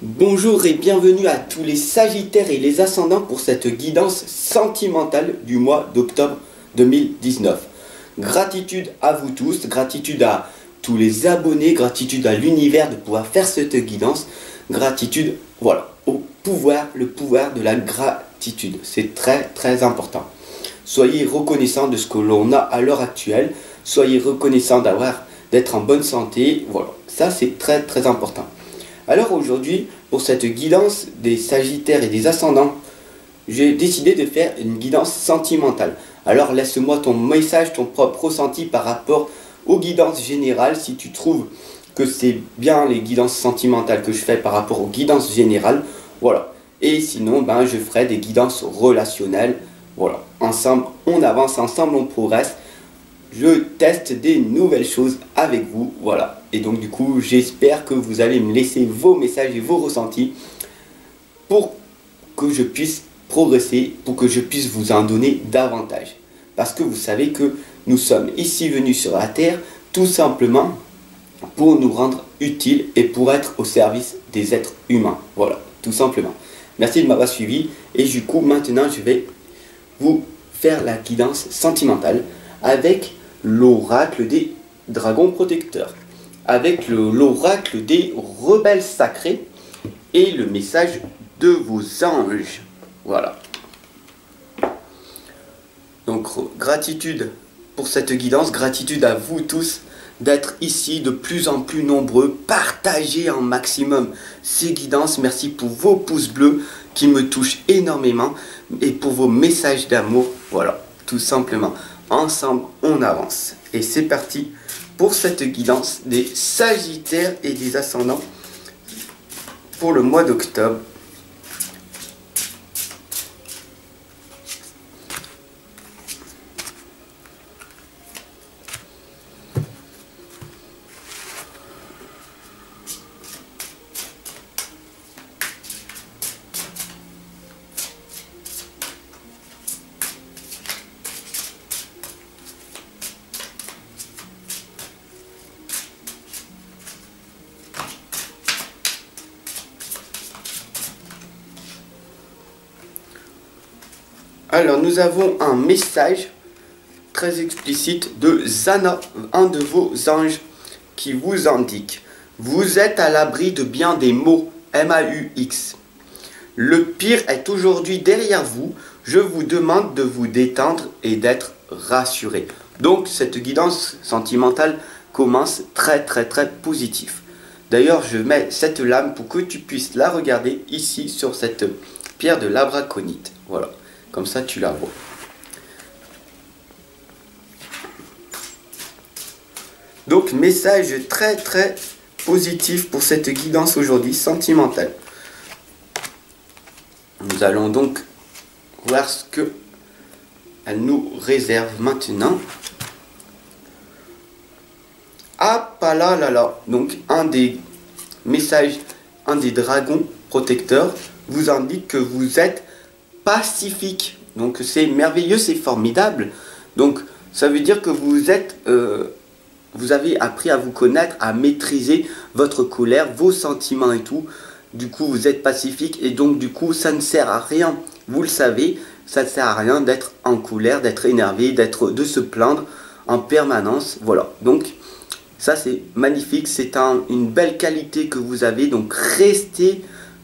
Bonjour et bienvenue à tous les Sagittaires et les Ascendants pour cette guidance sentimentale du mois d'octobre 2019. Gratitude à vous tous, gratitude à tous les abonnés, gratitude à l'univers de pouvoir faire cette guidance, gratitude, voilà, au pouvoir, le pouvoir de la gratitude. C'est très important. Soyez reconnaissants de ce que l'on a à l'heure actuelle, soyez reconnaissants d'être en bonne santé, voilà, ça c'est très important. Alors aujourd'hui, pour cette guidance des Sagittaires et des Ascendants, j'ai décidé de faire une guidance sentimentale. Alors laisse-moi ton message, ton propre ressenti par rapport aux guidances générales, si tu trouves que c'est bien les guidances sentimentales que je fais par rapport aux guidances générales, voilà. Et sinon, je ferai des guidances relationnelles, voilà. Ensemble, on avance, ensemble, on progresse. Je teste des nouvelles choses avec vous, voilà. Et donc du coup, j'espère que vous allez me laisser vos messages et vos ressentis pour que je puisse progresser, pour que je puisse vous en donner davantage. Parce que vous savez que nous sommes ici venus sur la Terre tout simplement pour nous rendre utiles et pour être au service des êtres humains. Voilà, tout simplement. Merci de m'avoir suivi. Et du coup, maintenant, je vais vous faire la guidance sentimentale avec l'oracle des dragons protecteurs, avec l'oracle des rebelles sacrés et le message de vos anges. Voilà. Donc gratitude pour cette guidance, gratitude à vous tous d'être ici de plus en plus nombreux, partagez un maximum ces guidances, merci pour vos pouces bleus qui me touchent énormément et pour vos messages d'amour, voilà, tout simplement. Ensemble, on avance. Et c'est parti pour cette guidance des Sagittaires et des Ascendants pour le mois d'octobre. Alors, nous avons un message très explicite de Zana, un de vos anges, qui vous indique: vous êtes à l'abri de bien des maux, M-A-U-X. Le pire est aujourd'hui derrière vous. Je vous demande de vous détendre et d'être rassuré. Donc, cette guidance sentimentale commence très positif. D'ailleurs, je mets cette lame pour que tu puisses la regarder ici sur cette pierre de l'abraconite. Voilà. Comme ça, tu la vois. Donc, message très positif pour cette guidance aujourd'hui sentimentale. Nous allons donc voir ce que elle nous réserve maintenant. Ah, pas là. Donc, un des messages, un des dragons protecteurs vous indique que vous êtes pacifique. Donc c'est merveilleux, c'est formidable. Donc ça veut dire que vous êtes vous avez appris à vous connaître, à maîtriser votre colère, vos sentiments et tout. Du coup vous êtes pacifique et donc du coup ça ne sert à rien, vous le savez, ça ne sert à rien d'être en colère, d'être énervé, de se plaindre en permanence. Voilà, donc ça c'est magnifique, c'est une belle qualité que vous avez. Donc restez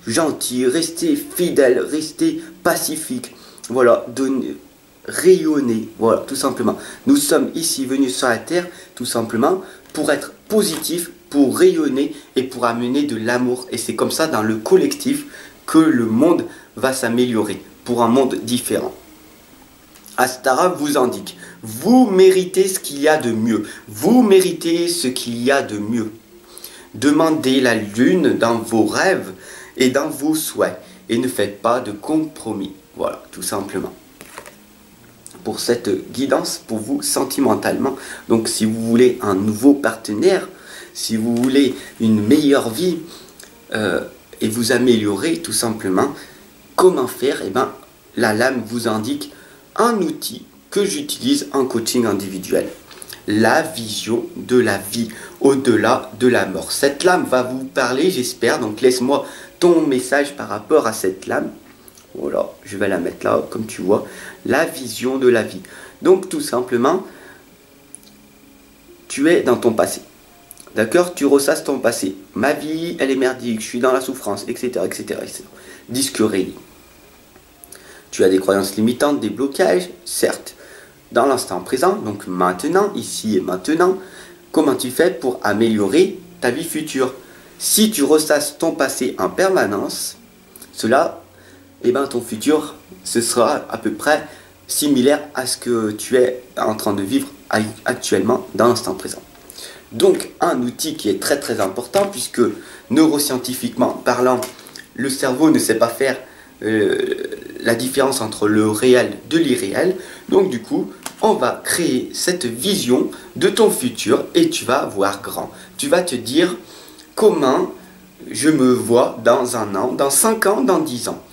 gentil, restez fidèle, restez pacifique, voilà, rayonnez, voilà, tout simplement. Nous sommes ici venus sur la Terre, tout simplement, pour être positifs, pour rayonner et pour amener de l'amour. Et c'est comme ça, dans le collectif, que le monde va s'améliorer, pour un monde différent. Astara vous indique: vous méritez ce qu'il y a de mieux, vous méritez ce qu'il y a de mieux. Demandez la lune dans vos rêves et dans vos souhaits, et ne faites pas de compromis. Voilà, tout simplement. Pour cette guidance, pour vous sentimentalement. Donc si vous voulez un nouveau partenaire, si vous voulez une meilleure vie, et vous améliorer tout simplement, comment faire? Eh bien, la lame vous indique un outil que j'utilise en coaching individuel. La vision de la vie au-delà de la mort. Cette lame va vous parler, j'espère, donc laisse-moi ton message par rapport à cette lame. Voilà, je vais la mettre là, comme tu vois, la vision de la vie. Donc tout simplement, tu es dans ton passé. D'accord? Tu ressasses ton passé. Ma vie, elle est merdique, je suis dans la souffrance, etc. etc., etc. Disque rayé. Tu as des croyances limitantes, des blocages, certes. Dans l'instant présent, donc maintenant, ici et maintenant, comment tu fais pour améliorer ta vie future? Si tu ressasses ton passé en permanence, cela, eh ben, ton futur, ce sera à peu près similaire à ce que tu es en train de vivre actuellement dans l'instant présent. Donc, un outil qui est très très important, puisque neuroscientifiquement parlant, le cerveau ne sait pas faire la différence entre le réel de l'irréel. Donc du coup, on va créer cette vision de ton futur et tu vas voir grand. Tu vas te dire comment je me vois dans un an, dans 5 ans, dans 10 ans.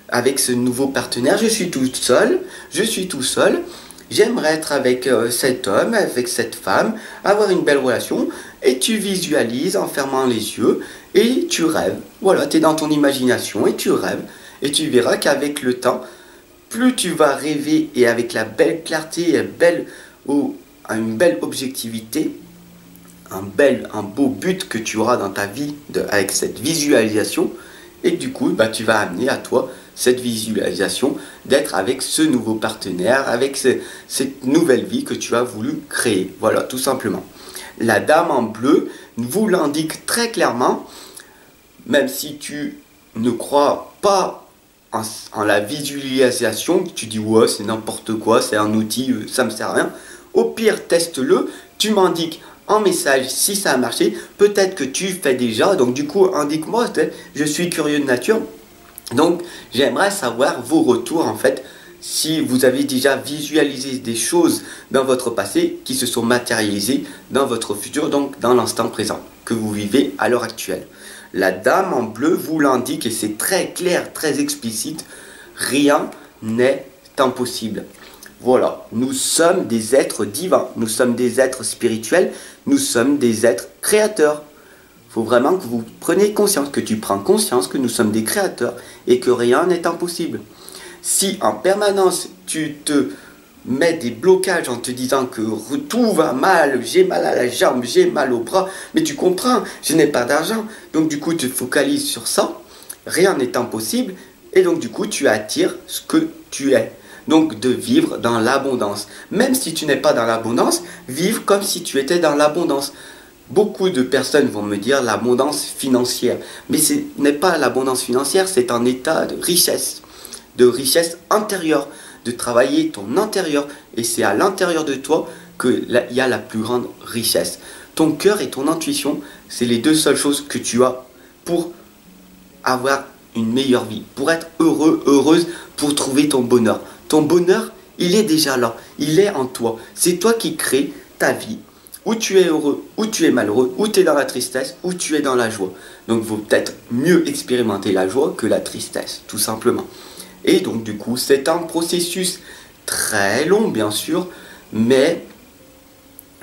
Avec ce nouveau partenaire, je suis tout seul, j'aimerais être avec cet homme, avec cette femme, avoir une belle relation, et tu visualises en fermant les yeux, et tu rêves. Voilà, tu es dans ton imagination, et tu rêves, et tu verras qu'avec le temps, plus tu vas rêver, et avec la belle clarté, une belle objectivité, un beau but que tu auras dans ta vie avec cette visualisation, et du coup, bah, tu vas amener à toi cette visualisation d'être avec ce nouveau partenaire, avec cette nouvelle vie que tu as voulu créer. Voilà, tout simplement. La dame en bleu vous l'indique très clairement, même si tu ne crois pas en la visualisation, tu dis ouais c'est n'importe quoi, c'est un outil, ça me sert à rien. Au pire, teste-le, tu m'indiques en message si ça a marché, peut-être que tu fais déjà, donc du coup indique-moi, je suis curieux de nature. Donc, j'aimerais savoir vos retours en fait, si vous avez déjà visualisé des choses dans votre passé qui se sont matérialisées dans votre futur, donc dans l'instant présent que vous vivez à l'heure actuelle. La dame en bleu vous l'indique et c'est très clair, très explicite, rien n'est impossible. Voilà, nous sommes des êtres divins, nous sommes des êtres spirituels, nous sommes des êtres créateurs. Il faut vraiment que vous preniez conscience, que tu prends conscience que nous sommes des créateurs et que rien n'est impossible. Si en permanence tu te mets des blocages en te disant que tout va mal, j'ai mal à la jambe, j'ai mal au bras, mais tu comprends, je n'ai pas d'argent, donc du coup tu te focalises sur ça, rien n'est impossible et donc du coup tu attires ce que tu es. Donc de vivre dans l'abondance. Même si tu n'es pas dans l'abondance, vivre comme si tu étais dans l'abondance. Beaucoup de personnes vont me dire l'abondance financière. Mais ce n'est pas l'abondance financière, c'est un état de richesse intérieure, de travailler ton intérieur. Et c'est à l'intérieur de toi qu'il y a la plus grande richesse. Ton cœur et ton intuition, c'est les deux seules choses que tu as pour avoir une meilleure vie, pour être heureux, heureuse, pour trouver ton bonheur. Ton bonheur, il est déjà là, il est en toi. C'est toi qui crées ta vie. Où tu es heureux, où tu es malheureux, où tu es dans la tristesse, où tu es dans la joie. Donc il vaut peut-être mieux expérimenter la joie que la tristesse, tout simplement. Et donc du coup, c'est un processus très long, bien sûr, mais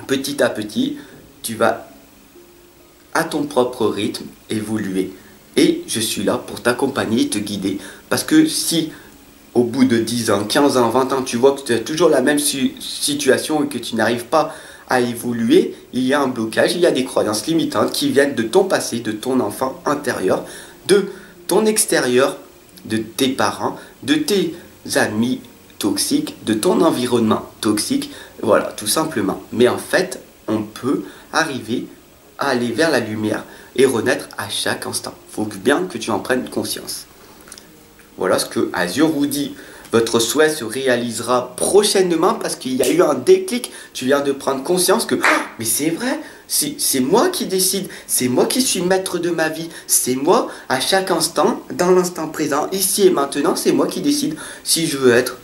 petit à petit, tu vas à ton propre rythme évoluer. Et je suis là pour t'accompagner, te guider. Parce que si au bout de 10 ans, 15 ans, 20 ans, tu vois que tu as toujours la même situation et que tu n'arrives pas à évoluer, il y a un blocage, il y a des croyances limitantes qui viennent de ton passé, de ton enfant intérieur, de ton extérieur, de tes parents, de tes amis toxiques, de ton environnement toxique, voilà, tout simplement. Mais en fait, on peut arriver à aller vers la lumière et renaître à chaque instant. Il faut bien que tu en prennes conscience. Voilà ce que Azure vous dit. Votre souhait se réalisera prochainement parce qu'il y a eu un déclic. Tu viens de prendre conscience que mais c'est vrai, c'est moi qui décide, c'est moi qui suis maître de ma vie, c'est moi à chaque instant, dans l'instant présent, ici et maintenant, c'est moi qui décide si je veux être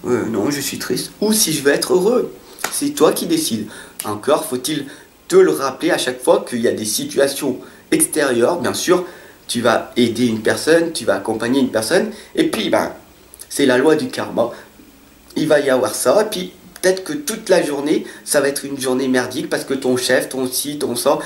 non, je suis triste, ou si je veux être heureux. C'est toi qui décides. Encore faut-il te le rappeler à chaque fois qu'il y a des situations extérieures, bien sûr. Tu vas aider une personne, tu vas accompagner une personne, et puis c'est la loi du karma. Il va y avoir ça, et puis peut-être que toute la journée, ça va être une journée merdique parce que ton chef, ton ci, ton ça,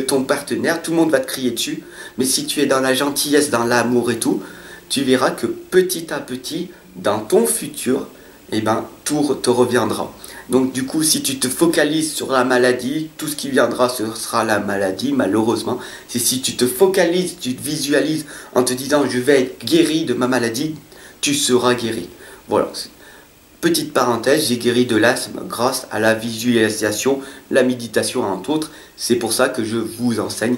ton partenaire, tout le monde va te crier dessus. Mais si tu es dans la gentillesse, dans l'amour et tout, tu verras que petit à petit, dans ton futur, eh ben, tout te reviendra. Donc du coup, si tu te focalises sur la maladie, tout ce qui viendra, ce sera la maladie, malheureusement. C'est si tu te focalises, tu te visualises en te disant je vais être guéri de ma maladie, tu seras guéri. Voilà. Petite parenthèse, j'ai guéri de l'asthme grâce à la visualisation, la méditation entre autres. C'est pour ça que je vous enseigne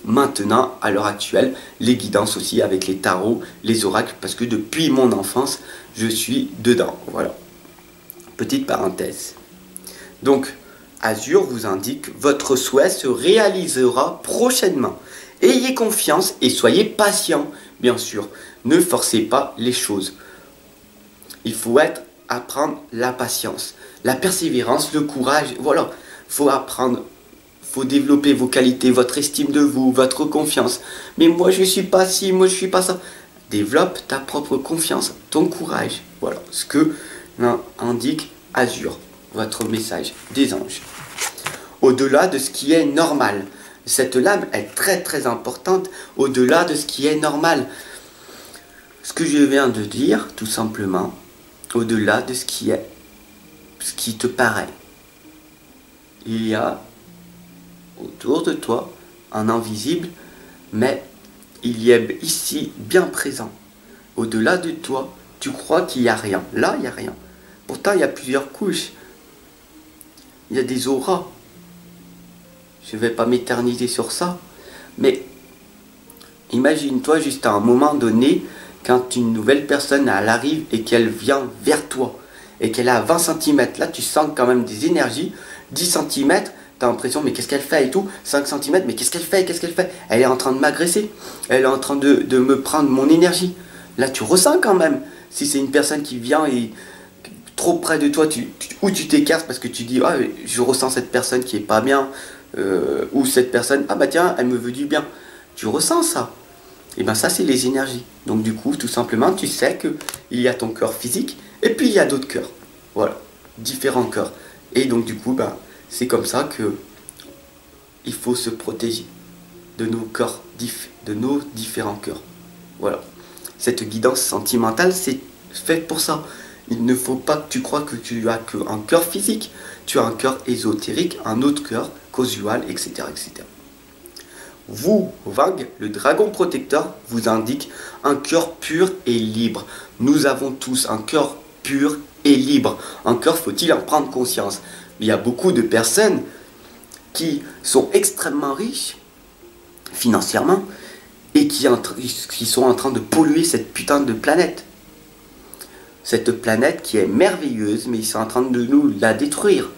maintenant, à l'heure actuelle, les guidances aussi avec les tarots, les oracles, parce que depuis mon enfance, je suis dedans. Voilà. Petite parenthèse. Donc, Azur vous indique votre souhait se réalisera prochainement. Ayez confiance et soyez patient, bien sûr. Ne forcez pas les choses. Il faut apprendre la patience, la persévérance, le courage. Voilà, faut apprendre, faut développer vos qualités, votre estime de vous, votre confiance. Mais moi je suis pas ci, moi je suis pas ça. Développe ta propre confiance, ton courage. Voilà ce que indique Azur, votre message des anges. Au-delà de ce qui est normal. Cette lame est très très importante, au-delà de ce qui est normal. Ce que je viens de dire, tout simplement, au-delà de ce qui te paraît. Il y a autour de toi un invisible, mais il y est ici bien présent. Au-delà de toi, tu crois qu'il n'y a rien. Là, il n'y a rien. Pourtant, il y a plusieurs couches. Il y a des auras. Je ne vais pas m'éterniser sur ça. Mais imagine-toi juste à un moment donné, quand une nouvelle personne elle arrive et qu'elle vient vers toi et qu'elle a 20 cm, là tu sens quand même des énergies, 10 cm, tu as l'impression mais qu'est-ce qu'elle fait et tout, 5 cm, mais qu'est-ce qu'elle fait, elle est en train de m'agresser, elle est en train de me prendre mon énergie. Là tu ressens quand même, si c'est une personne qui vient et trop près de toi, ou tu t'écartes parce que tu dis ah, je ressens cette personne qui est pas bien, ou cette personne, ah bah tiens, elle me veut du bien, tu ressens ça. Et bien ça c'est les énergies. Donc du coup tout simplement tu sais que il y a ton cœur physique et puis il y a d'autres cœurs. Voilà, différents cœurs. Et donc du coup c'est comme ça que il faut se protéger de nos cœurs, de nos différents cœurs. Voilà. Cette guidance sentimentale c'est fait pour ça. Il ne faut pas que tu crois que tu as qu'un cœur physique. Tu as un cœur ésotérique, un autre cœur causal, etc. etc. Vous, Vang, le dragon protecteur, vous indique un cœur pur et libre. Nous avons tous un cœur pur et libre. Un cœur, faut-il en prendre conscience. Il y a beaucoup de personnes qui sont extrêmement riches financièrement et qui sont en train de polluer cette putain de planète. Cette planète qui est merveilleuse, mais ils sont en train de nous la détruire.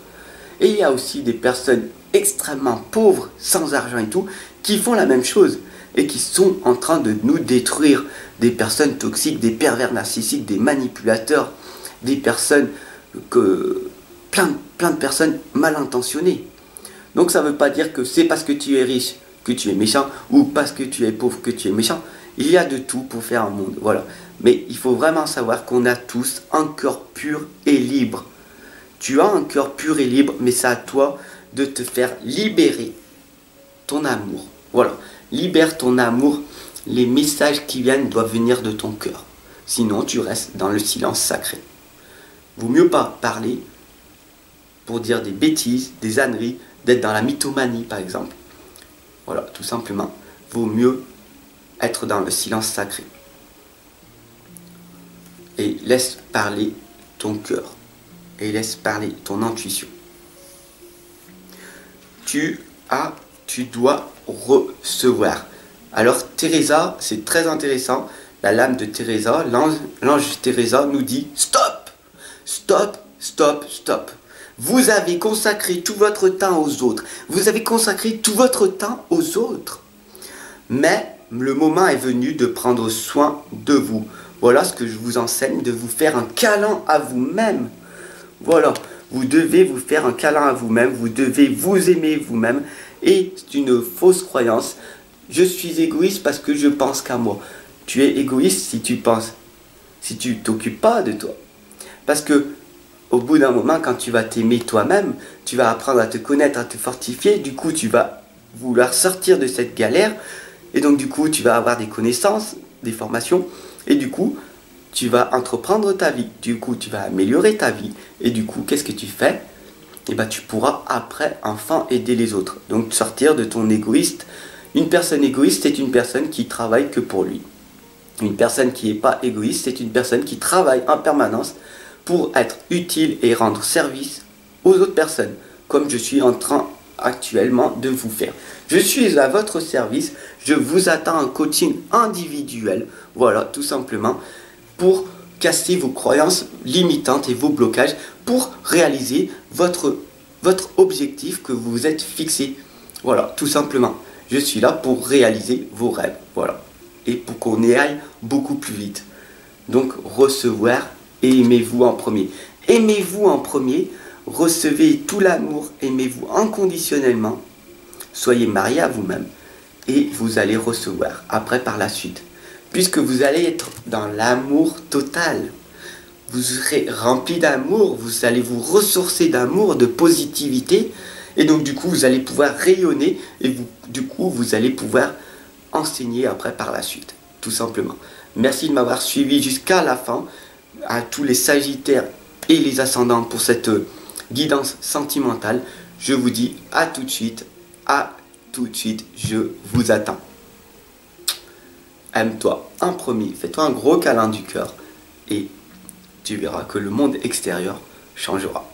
Et il y a aussi des personnes extrêmement pauvres, sans argent et tout, qui font la même chose et qui sont en train de nous détruire. Des personnes toxiques, des pervers narcissiques, des manipulateurs, des personnes plein de personnes mal intentionnées. Donc ça ne veut pas dire que c'est parce que tu es riche que tu es méchant ou parce que tu es pauvre que tu es méchant. Il y a de tout pour faire un monde, voilà. Mais il faut vraiment savoir qu'on a tous un cœur pur et libre. Tu as un cœur pur et libre, mais c'est à toi de te faire libérer ton amour. Voilà, libère ton amour. Les messages qui viennent doivent venir de ton cœur. Sinon, tu restes dans le silence sacré. Vaut mieux pas parler pour dire des bêtises, des âneries, d'être dans la mythomanie, par exemple. Voilà, tout simplement. Vaut mieux être dans le silence sacré. Et laisse parler ton cœur. Et laisse parler ton intuition. Tu dois recevoir. Alors Teresa, c'est très intéressant. La lame de Teresa, l'ange Teresa nous dit stop, stop, stop, stop. Vous avez consacré tout votre temps aux autres. Vous avez consacré tout votre temps aux autres. Mais le moment est venu de prendre soin de vous. Voilà ce que je vous enseigne, de vous faire un câlin à vous-même. Voilà, vous devez vous faire un câlin à vous-même, vous devez vous aimer vous-même. Et c'est une fausse croyance. Je suis égoïste parce que je pense qu'à moi. Tu es égoïste si tu penses, si tu t'occupes pas de toi. Parce que au bout d'un moment, quand tu vas t'aimer toi-même, tu vas apprendre à te connaître, à te fortifier, du coup tu vas vouloir sortir de cette galère, et donc du coup tu vas avoir des connaissances, des formations, et du coup tu vas entreprendre ta vie, du coup tu vas améliorer ta vie, et du coup qu'est-ce que tu fais? Et ben tu pourras après enfin aider les autres, donc sortir de ton égoïste. Une personne égoïste est une personne qui travaille que pour lui. Une personne qui n'est pas égoïste, c'est une personne qui travaille en permanence pour être utile et rendre service aux autres personnes, comme je suis en train actuellement de vous faire. Je suis à votre service, je vous attends en coaching individuel, voilà, tout simplement, pour casser vos croyances limitantes et vos blocages, pour réaliser votre objectif que vous vous êtes fixé. Voilà, tout simplement. Je suis là pour réaliser vos rêves, voilà, et pour qu'on y aille beaucoup plus vite. Donc, recevoir et aimez-vous en premier. Aimez-vous en premier, recevez tout l'amour, aimez-vous inconditionnellement, soyez marié à vous-même et vous allez recevoir après par la suite. Puisque vous allez être dans l'amour total, vous serez rempli d'amour, vous allez vous ressourcer d'amour, de positivité, et donc du coup vous allez pouvoir rayonner et du coup vous allez pouvoir enseigner après par la suite, tout simplement. Merci de m'avoir suivi jusqu'à la fin, à tous les Sagittaires et les ascendants pour cette guidance sentimentale. Je vous dis à tout de suite, je vous attends. Aime-toi en premier, fais-toi un gros câlin du cœur et tu verras que le monde extérieur changera.